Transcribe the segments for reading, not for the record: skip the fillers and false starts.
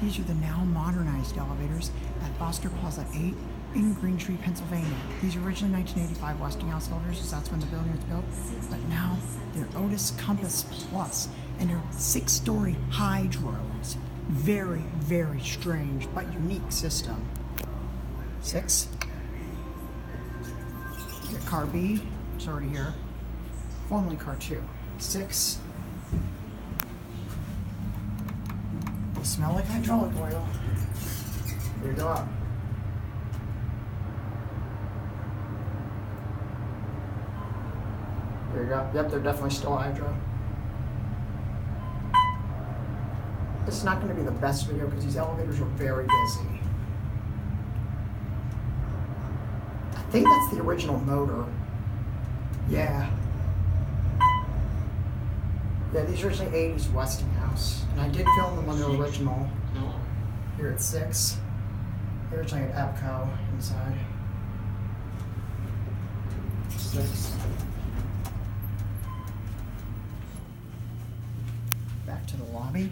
These are the now modernized elevators at Foster Plaza 8 in Green Tree, Pennsylvania. These are originally 1985 Westinghouse elevators, because that's when the building was built. But now they're Otis CompassPlus, and they're 6-story HIGHDRAULIcs. Very, very strange but unique system. 6. Get car B, it's already here. Formerly car 2. 6. They smell like hydraulic oil. Here you go up. There you go. Yep, they're definitely still hydro. This is not going to be the best video because these elevators are very busy. I think that's the original motor. Yeah. Yeah, these are originally 80s Westinghouse. And I did film them on the original. Here at 6. They originally had EPCO inside. 6. Back to the lobby.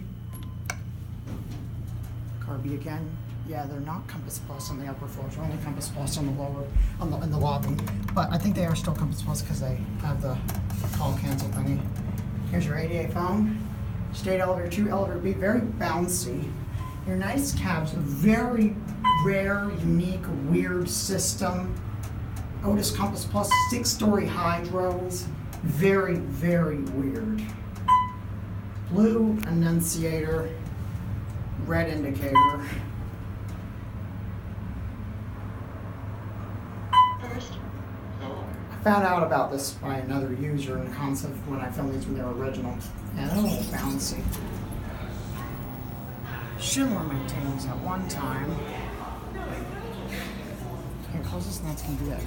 Car B again. Yeah, they're not CompassPlus on the upper floors. They're only CompassPlus on the lower, in the lobby. But I think they are still CompassPlus because they have the call cancel thingy. Here's your ADA phone. State elevator 2, elevator B, very bouncy. Your nice cabs, a very rare, unique, weird system. Otis CompassPlus 6-story hydros. Very, very weird. Blue annunciator, red indicator. I found out about this by another user in concept when I filmed these when they were original. Yeah, they're a little bouncy. Schindler maintained these at one time. Here, close this and that's gonna be it.